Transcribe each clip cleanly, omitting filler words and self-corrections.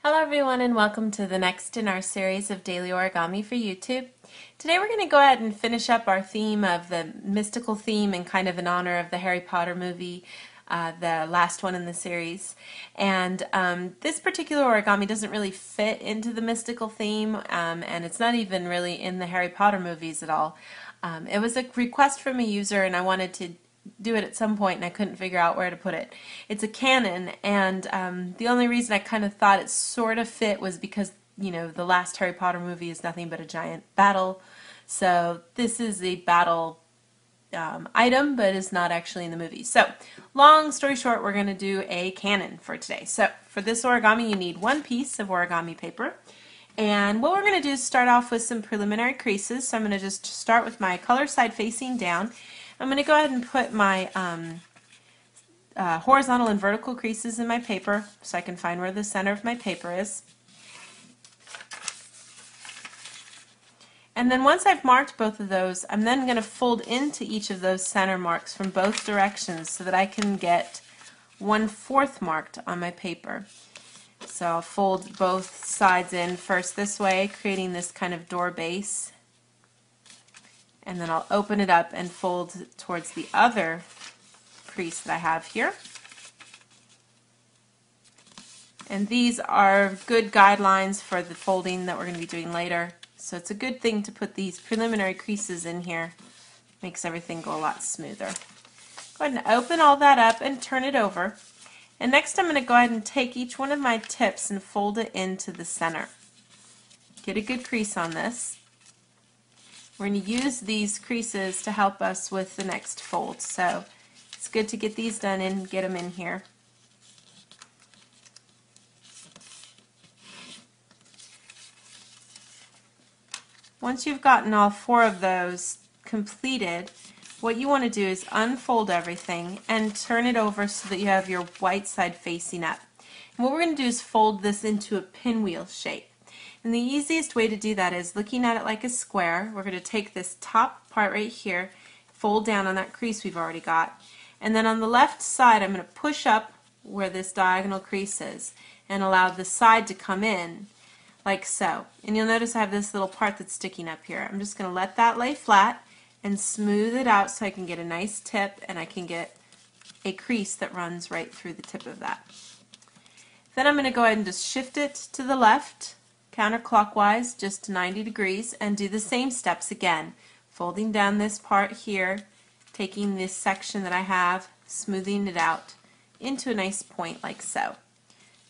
Hello everyone and welcome to the next in our series of daily origami for YouTube. Today we're going to go ahead and finish up our theme of the mystical theme and kind of in honor of the Harry Potter movie, the last one in the series. And this particular origami doesn't really fit into the mystical theme and it's not even really in the Harry Potter movies at all. It was a request from a user and I wanted to do it at some point and I couldn't figure out where to put it. It's a cannon, and the only reason I kind of thought it sort of fit was because, you know, the last Harry Potter movie is nothing but a giant battle. So this is a battle item, but is not actually in the movie. So long story short, we're going to do a cannon for today. So for this origami, you need one piece of origami paper. And what we're going to do is start off with some preliminary creases. So I'm going to just start with my color side facing down. I'm going to go ahead and put my horizontal and vertical creases in my paper so I can find where the center of my paper is. And then once I've marked both of those, I'm then going to fold into each of those center marks from both directions so that I can get 1/4 marked on my paper. So I'll fold both sides in first this way, creating this kind of door base. And then I'll open it up and fold towards the other crease that I have here. And these are good guidelines for the folding that we're going to be doing later. So it's a good thing to put these preliminary creases in here. Makes everything go a lot smoother. Go ahead and open all that up and turn it over. And next I'm going to go ahead and take each one of my tips and fold it into the center. Get a good crease on this. We're going to use these creases to help us with the next fold. So it's good to get these done and get them in here. Once you've gotten all 4 of those completed, what you want to do is unfold everything and turn it over so that you have your white side facing up. And what we're going to do is fold this into a pinwheel shape. And the easiest way to do that is looking at it like a square. We're going to take this top part right here, fold down on that crease we've already got, and then on the left side I'm going to push up where this diagonal crease is and allow the side to come in like so. And you'll notice I have this little part that's sticking up here. I'm just going to let that lay flat and smooth it out so I can get a nice tip and I can get a crease that runs right through the tip of that. Then I'm going to go ahead and just shift it to the left counterclockwise just 90 degrees and do the same steps again, folding down this part here, taking this section that I have, smoothing it out into a nice point like so.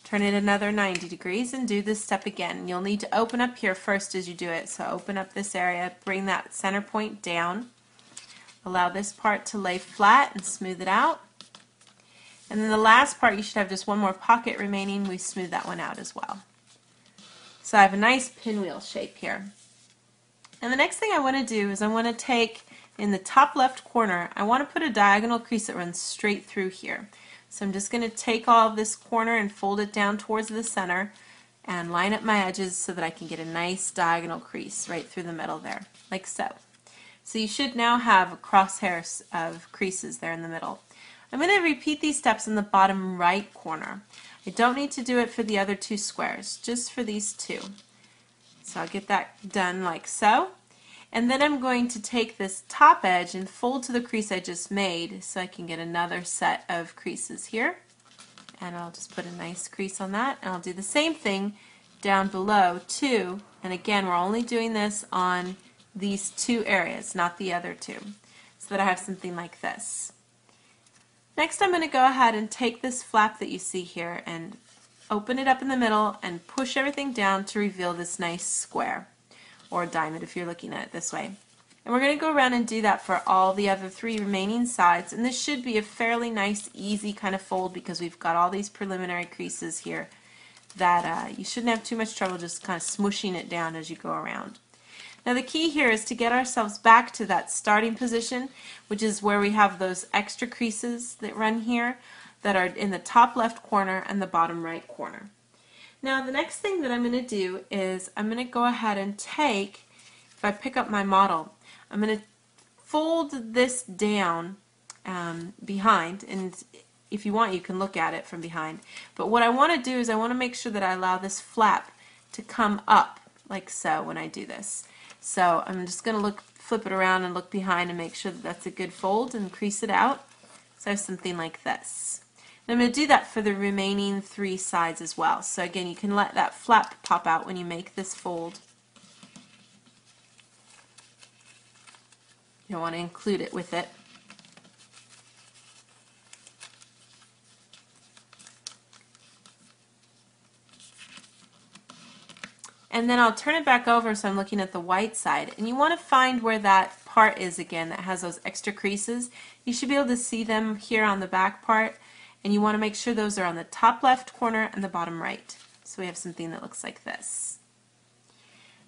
Turn it another 90 degrees and do this step again. You'll need to open up here first as you do it, so open up this area, bring that center point down, allow this part to lay flat and smooth it out. And then the last part, you should have just one more pocket remaining. We smooth that one out as well. So I have a nice pinwheel shape here. And the next thing I want to do is I want to take in the top left corner, I want to put a diagonal crease that runs straight through here. So I'm just going to take all of this corner and fold it down towards the center and line up my edges so that I can get a nice diagonal crease right through the middle there, like so. So you should now have crosshairs of creases there in the middle. I'm going to repeat these steps in the bottom right corner. I don't need to do it for the other 2 squares, just for these 2. So I'll get that done like so. And then I'm going to take this top edge and fold to the crease I just made so I can get another set of creases here. And I'll just put a nice crease on that. And I'll do the same thing down below too. And again, we're only doing this on these 2 areas, not the other 2, so that I have something like this. Next I'm going to go ahead and take this flap that you see here and open it up in the middle and push everything down to reveal this nice square, or diamond if you're looking at it this way. And we're going to go around and do that for all the other 3 remaining sides, and this should be a fairly nice easy kind of fold because we've got all these preliminary creases here that you shouldn't have too much trouble just kind of smooshing it down as you go around. Now the key here is to get ourselves back to that starting position, which is where we have those extra creases that run here that are in the top left corner and the bottom right corner. Now the next thing that I'm going to do is I'm going to go ahead and take, if I pick up my model, I'm going to fold this down behind, and if you want, you can look at it from behind. But what I want to do is I want to make sure that I allow this flap to come up like so when I do this. So I'm just going to flip it around and look behind and make sure that that's a good fold and crease it out. So I have something like this. And I'm going to do that for the remaining 3 sides as well. So again, you can let that flap pop out when you make this fold. You don't want to include it with it. And then I'll turn it back over so I'm looking at the white side. And you want to find where that part is again that has those extra creases. You should be able to see them here on the back part. And you want to make sure those are on the top left corner and the bottom right. So we have something that looks like this.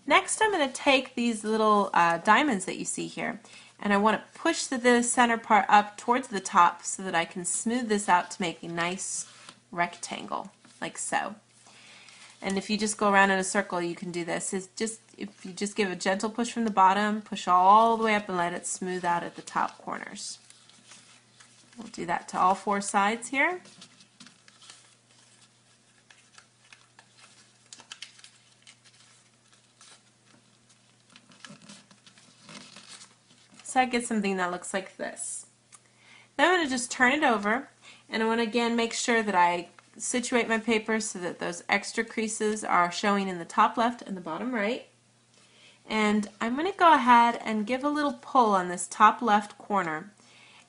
Next I'm going to take these little diamonds that you see here. And I want to push the center part up towards the top so that I can smooth this out to make a nice rectangle, like so. And if you just go around in a circle, you can do this. If you just give a gentle push from the bottom, push all the way up and let it smooth out at the top corners. We'll do that to all 4 sides here. So I get something that looks like this. Then I'm going to just turn it over, and I want to again make sure that I situate my paper so that those extra creases are showing in the top left and the bottom right. And I'm going to go ahead and give a little pull on this top left corner.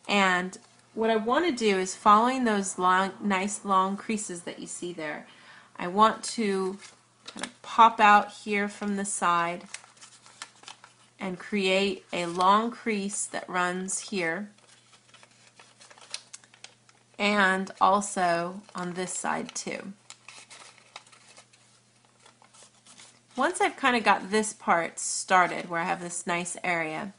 And what I want to do is, following those nice long creases that you see there, I want to kind of pop out here from the side and create a long crease that runs here, and also on this side too. Once I've kind of got this part started where I have this nice area,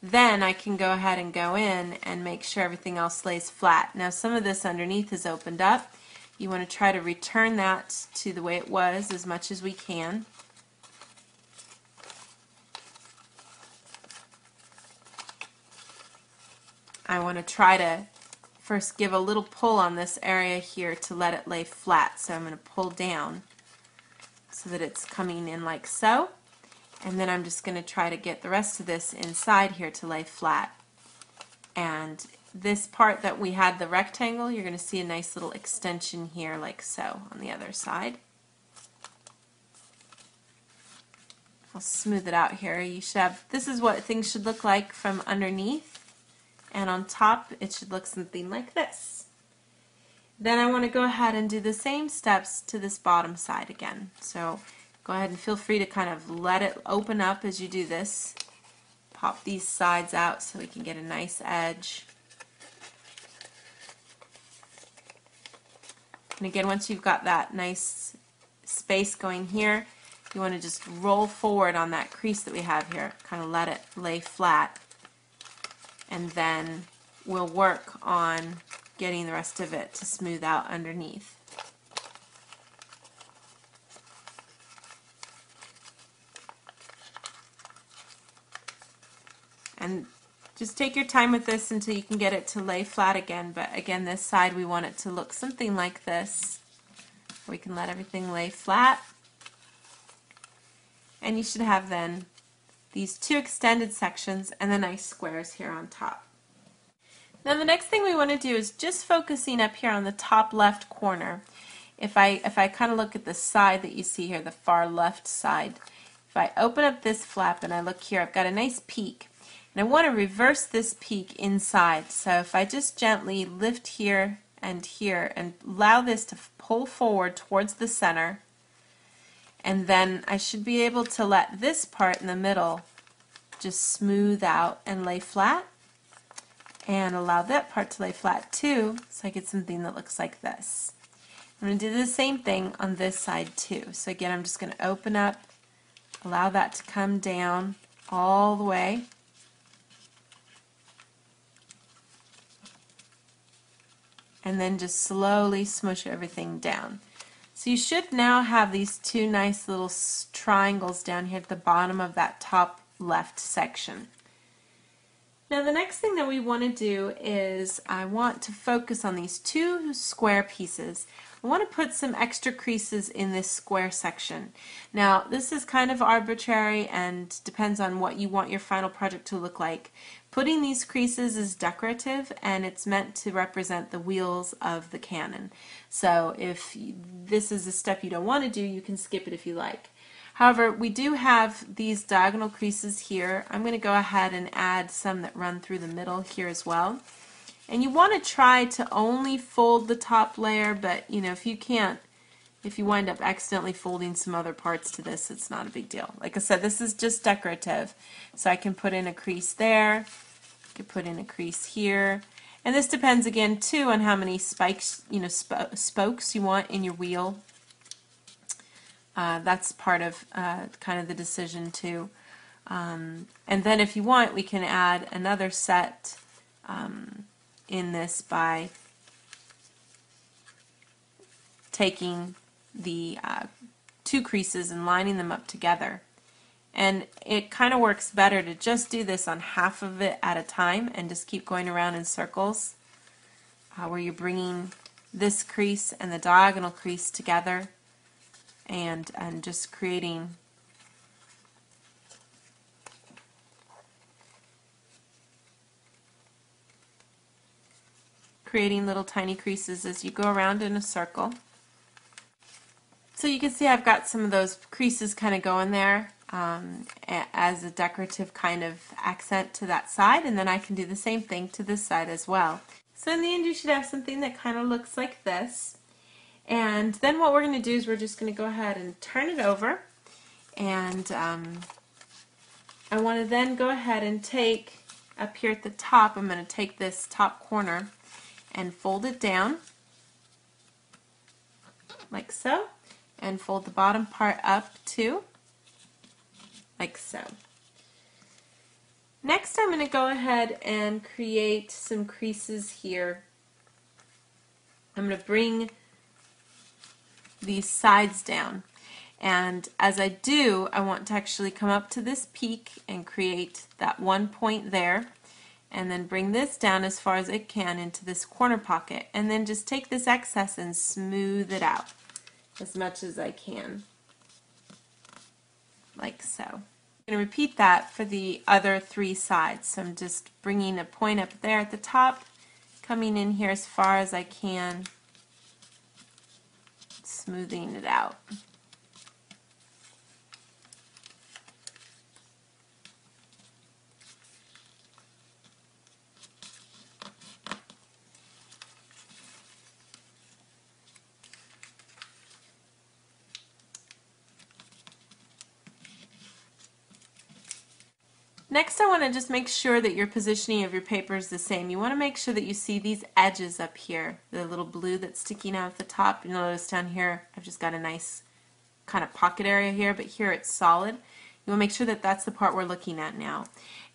then I can go ahead and go in and make sure everything else lays flat. Now some of this underneath is opened up. You want to try to return that to the way it was as much as we can. I want to try to first give a little pull on this area here to let it lay flat. So I'm going to pull down so that it's coming in like so. And then I'm just going to try to get the rest of this inside here to lay flat. And this part that we had the rectangle, you're going to see a nice little extension here like so on the other side. I'll smooth it out here. You should have, this is what things should look like from underneath. And on top it should look something like this. Then I want to go ahead and do the same steps to this bottom side again. So go ahead and feel free to kind of let it open up as you do this. Pop these sides out so we can get a nice edge. And again, once you've got that nice space going here, you want to just roll forward on that crease that we have here, kind of let it lay flat. And then we'll work on getting the rest of it to smooth out underneath. And just take your time with this until you can get it to lay flat again. But again, this side we want it to look something like this. We can let everything lay flat. And you should have then these 2 extended sections and the nice squares here on top. Now the next thing we want to do is just focusing up here on the top left corner. If I kind of look at the side that you see here, the far left side, if I open up this flap and I look here, I've got a nice peak. And I want to reverse this peak inside. So if I just gently lift here and allow this to pull forward towards the center, and then I should be able to let this part in the middle just smooth out and lay flat, and allow that part to lay flat too, so I get something that looks like this. I'm going to do the same thing on this side too. So again, I'm just going to open up, allow that to come down all the way, and then just slowly smush everything down. So you should now have these 2 nice little triangles down here at the bottom of that top left section. Now the next thing that we want to do is I want to focus on these two square pieces. I want to put some extra creases in this square section. Now this is kind of arbitrary and depends on what you want your final project to look like. Putting these creases is decorative and it's meant to represent the wheels of the cannon. So if this is a step you don't want to do, you can skip it if you like. However, we do have these diagonal creases here. I'm going to go ahead and add some that run through the middle here as well. And you want to try to only fold the top layer, but you know, if you can't, if you wind up accidentally folding some other parts to this, it's not a big deal. Like I said, this is just decorative. So I can put in a crease there, I can put in a crease here. And this depends again too on how many spikes, you know, spokes you want in your wheel. That's part of kind of the decision too. And then if you want, we can add another set in this by taking the two creases and lining them up together. And it kind of works better to just do this on half of it at a time and just keep going around in circles where you're bringing this crease and the diagonal crease together and just creating little tiny creases as you go around in a circle. So you can see I've got some of those creases kind of going there as a decorative kind of accent to that side, and then I can do the same thing to this side as well. So in the end you should have something that kind of looks like this. And then what we're going to do is we're just going to go ahead and turn it over, and I want to then go ahead and take up here at the top, I'm going to take this top corner and fold it down like so, and fold the bottom part up too like so. Next I'm going to go ahead and create some creases here. I'm going to bring these sides down, and as I do, I want to actually come up to this peak and create that one point there, and then bring this down as far as it can into this corner pocket, and then just take this excess and smooth it out as much as I can like so. I'm going to repeat that for the other three sides. So I'm just bringing a point up there at the top, coming in here as far as I can, smoothing it out. Next I want to just make sure that your positioning of your paper is the same. You want to make sure that you see these edges up here, the little blue that's sticking out at the top. You'll notice down here I've just got a nice kind of pocket area here, but here it's solid. You want to make sure that that's the part we're looking at now.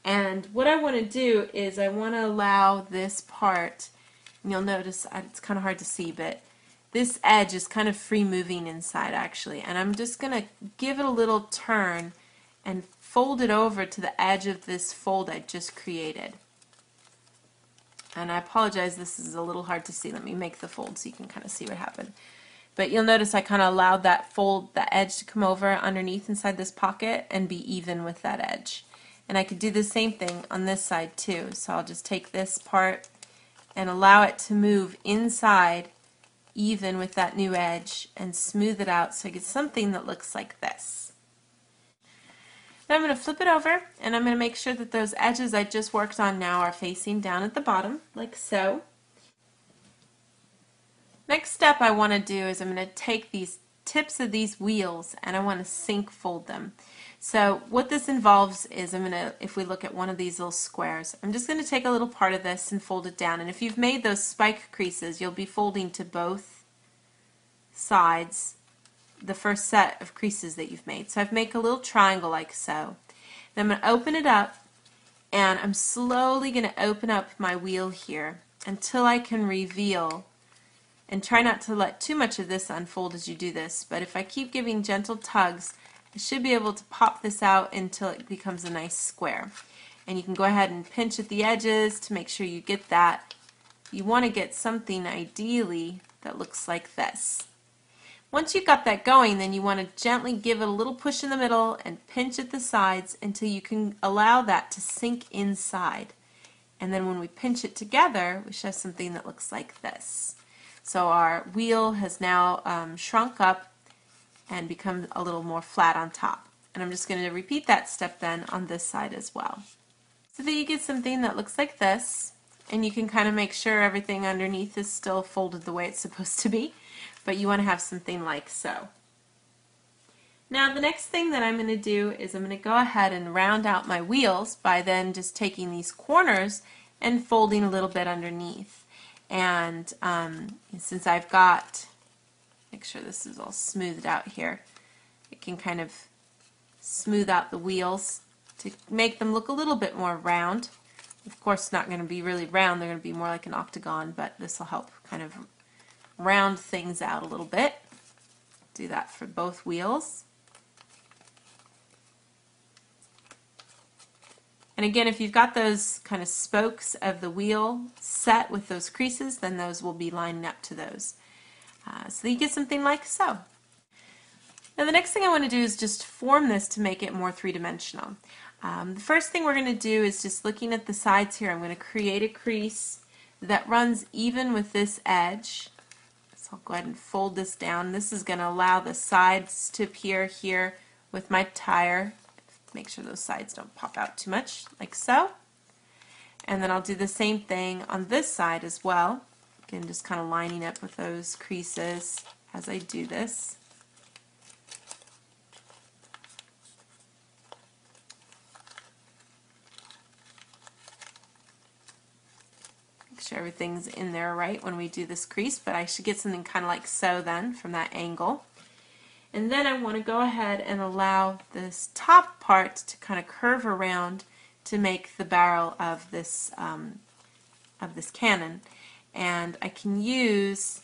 And what I want to do is I want to allow this part, and you'll notice it's kind of hard to see, but this edge is kind of free moving inside actually, and I'm just going to give it a little turn and fold it over to the edge of this fold I just created. And I apologize, this is a little hard to see. Let me make the fold so you can kind of see what happened. But you'll notice I kind of allowed that fold, the edge, to come over underneath inside this pocket and be even with that edge. And I could do the same thing on this side too. So I'll just take this part and allow it to move inside even with that new edge and smooth it out so I get something that looks like this. Now I'm going to flip it over, and I'm going to make sure that those edges I just worked on now are facing down at the bottom, like so. Next step I want to do is I'm going to take these tips of these wheels and I want to sink fold them. So what this involves is I'm going to, if we look at one of these little squares, I'm just going to take a little part of this and fold it down. And if you've made those spike creases, you'll be folding to both sides the first set of creases that you've made. So I've made a little triangle like so. Then I'm going to open it up, and I'm slowly going to open up my wheel here until I can reveal, and try not to let too much of this unfold as you do this, but if I keep giving gentle tugs, I should be able to pop this out until it becomes a nice square. And you can go ahead and pinch at the edges to make sure you get that. You want to get something ideally that looks like this. Once you've got that going, then you want to gently give it a little push in the middle and pinch at the sides until you can allow that to sink inside. And then when we pinch it together, we should have something that looks like this. So our wheel has now shrunk up and become a little more flat on top. And I'm just going to repeat that step then on this side as well. So that you get something that looks like this, and you can kind of make sure everything underneath is still folded the way it's supposed to be, but you want to have something like so. Now the next thing that I'm going to do is I'm going to go ahead and round out my wheels by then just taking these corners and folding a little bit underneath. And since I've got, make sure this is all smoothed out here, it can kind of smooth out the wheels to make them look a little bit more round. Of course, not going to be really round, they're going to be more like an octagon, but this will help kind of round things out a little bit. Do that for both wheels. And again, if you've got those kind of spokes of the wheel set with those creases, then those will be lining up to those. So you get something like so. Now the next thing I want to do is just form this to make it more three-dimensional. The first thing we're going to do is just looking at the sides here. I'm going to create a crease that runs even with this edge. So I'll go ahead and fold this down. This is going to allow the sides to appear here with my tire. Make sure those sides don't pop out too much, like so. And then I'll do the same thing on this side as well. Again, just kind of lining up with those creases as I do this. Make sure everything's in there right when we do this crease, but I should get something kind of like so then from that angle. And then I want to go ahead and allow this top part to kind of curve around to make the barrel of this cannon. And I can use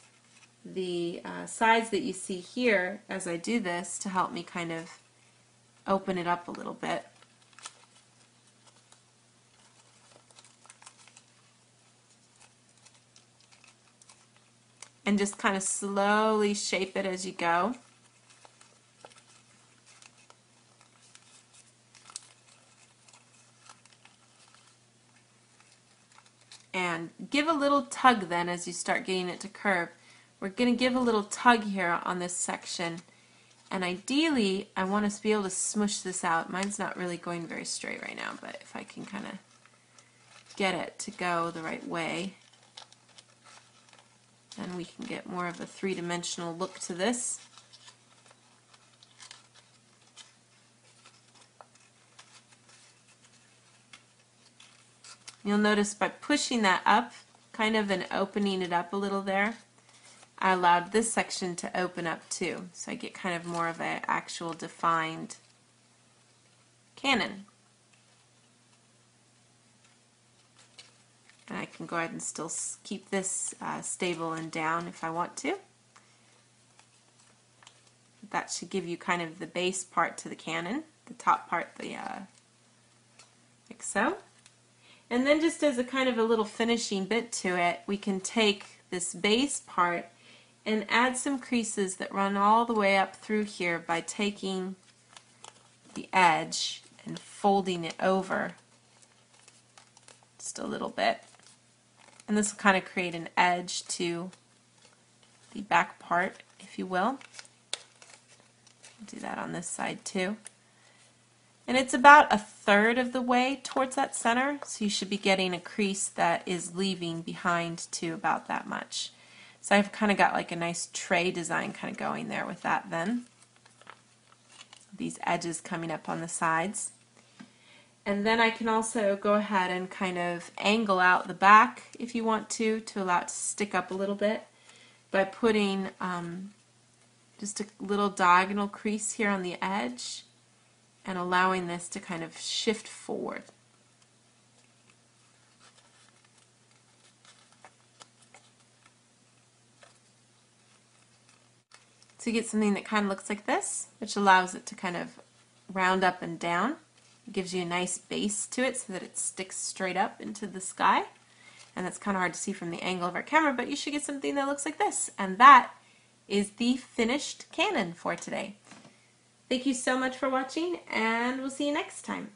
the sides that you see here as I do this to help me kind of open it up a little bit. And just kind of slowly shape it as you go. And give a little tug then as you start getting it to curve. We're going to give a little tug here on this section, and ideally I want us to be able to smush this out. Mine's not really going very straight right now, but if I can kind of get it to go the right way, then we can get more of a three-dimensional look to this. You'll notice by pushing that up, kind of and opening it up a little there, I allowed this section to open up too. So I get kind of more of an actual defined cannon. And I can go ahead and still keep this stable and down if I want to. That should give you kind of the base part to the cannon, the top part, like so. And then just as a kind of a little finishing bit to it, we can take this base part and add some creases that run all the way up through here by taking the edge and folding it over just a little bit. And this will kind of create an edge to the back part, if you will. Do that on this side too. And it's about a third of the way towards that center, so you should be getting a crease that is leaving behind to about that much. So I've kind of got like a nice tray design kind of going there with that then. These edges coming up on the sides. And then I can also go ahead and kind of angle out the back if you want to allow it to stick up a little bit by putting just a little diagonal crease here on the edge and allowing this to kind of shift forward. So you get something that kind of looks like this, which allows it to kind of round up and down. It gives you a nice base to it so that it sticks straight up into the sky. And that's kind of hard to see from the angle of our camera, but you should get something that looks like this. And that is the finished cannon for today. Thank you so much for watching, and we'll see you next time.